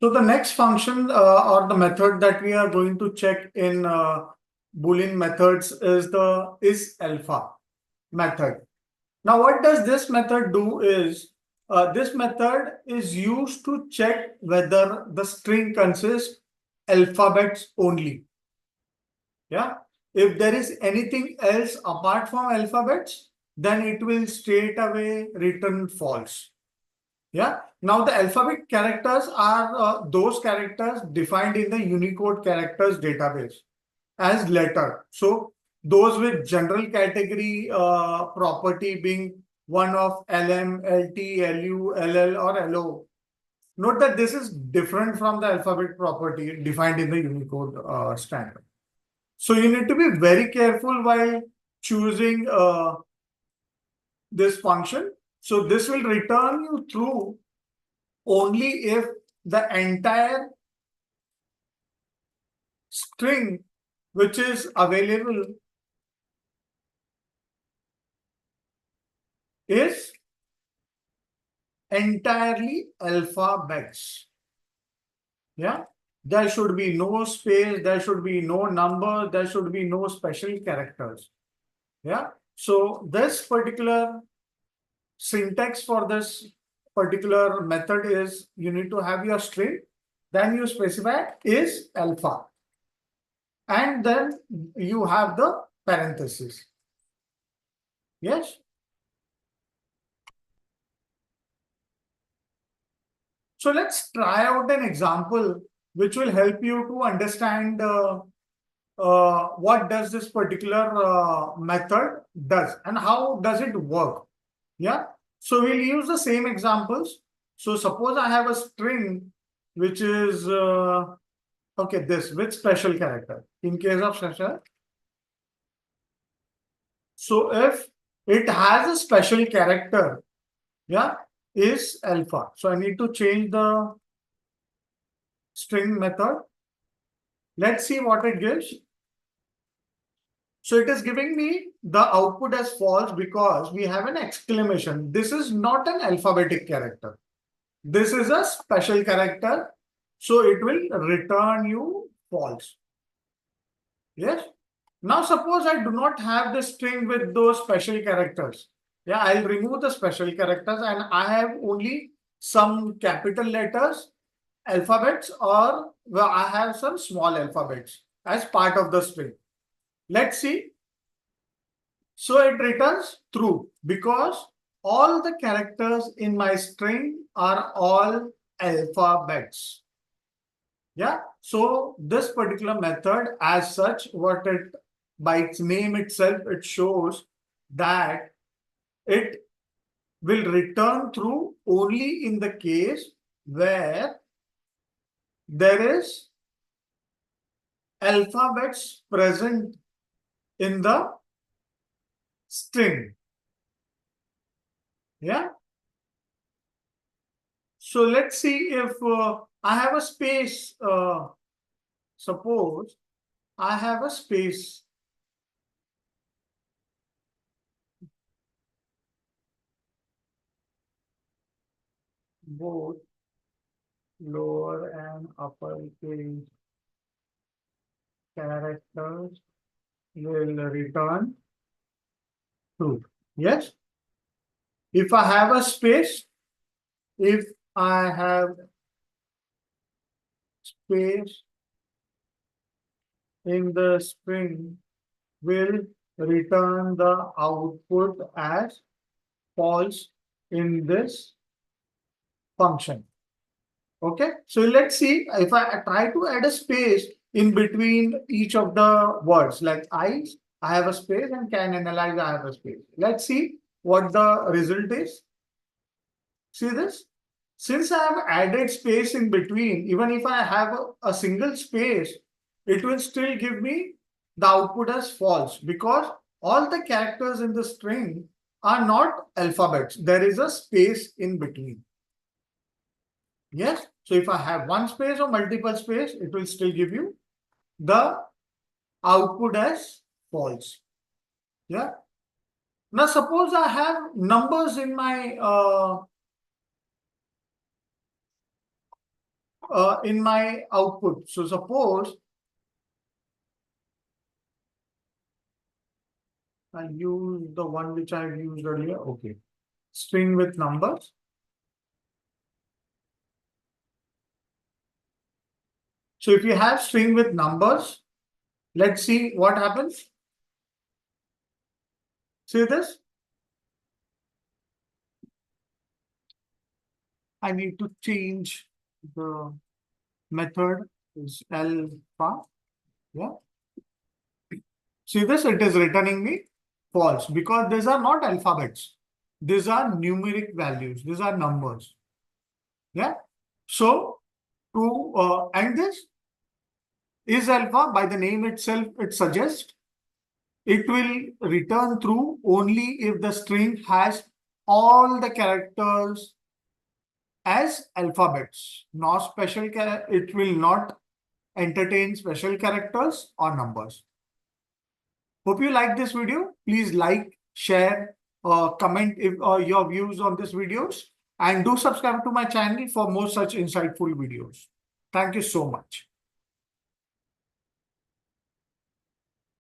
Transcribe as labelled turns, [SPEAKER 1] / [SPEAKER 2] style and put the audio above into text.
[SPEAKER 1] So the next function or the method that we are going to check in Boolean methods is the isalpha method. Now, what does this method do is this method is used to check whether the string consists alphabets only. Yeah. If there is anything else apart from alphabets, then it will straight away return false. Yeah. Now the alphabet characters are those characters defined in the Unicode characters database as letter. So those with general category property being one of LM, LT, LU, LL, or LO. Note that this is different from the alphabet property defined in the Unicode standard. So you need to be very careful while choosing this function. So this will return you true only if the entire string which is available is entirely alphabets. Yeah, there should be no space, there should be no number, there should be no special characters. Yeah, so this particular syntax for this particular method is you need to have your string, then you specify is alpha, and then you have the parenthesis. Yes. So let's try out an example which will help you to understand what does this particular method does and how does it work. Yeah. So we'll use the same examples. So suppose I have a string which is okay, this with special character. In case of special, so if it has a special character, yeah, is alpha. So I need to change the string method. Let's see what it gives. So it is giving me the output as false because we have an exclamation. This is not an alphabetic character. This is a special character. So it will return you false. Yes. Now suppose I do not have the string with those special characters. Yeah, I'll remove the special characters and I have only some capital letters, alphabets, or well, I have some small alphabets as part of the string. Let's see. So it returns true because all the characters in my string are all alphabets. Yeah. So this particular method as such, what it by its name itself, it shows that it will return true only in the case where there is alphabets present in the string. Yeah. So let's see if I have a space. Suppose I have a space. Both lower and upper case characters will return true. Yes. If I have a space, if I have space in the string, will return the output as false in this function. Okay, so let's see if I try to add a space in between each of the words like I have a space, and can analyze, I have a space. Let's see what the result is. See this? Since I have added space in between, even if I have a single space, it will still give me the output as false because all the characters in the string are not alphabets. There is a space in between. Yes. So if I have one space or multiple space, it will still give you the output as false. Yeah. Now suppose I have numbers in my in my output. So suppose I use the one which I used earlier. Okay. String with numbers. So if you have string with numbers, let's see what happens. See this? I need to change the method is alpha. Yeah. See this? It is returning me false because these are not alphabets. These are numeric values. These are numbers. Yeah. So to and this is alpha by the name itself, it suggests it will return true only if the string has all the characters as alphabets. No special it will not entertain special characters or numbers. Hope you like this video. Please like, share, comment if your views on this videos, and do subscribe to my channel for more such insightful videos. Thank you so much.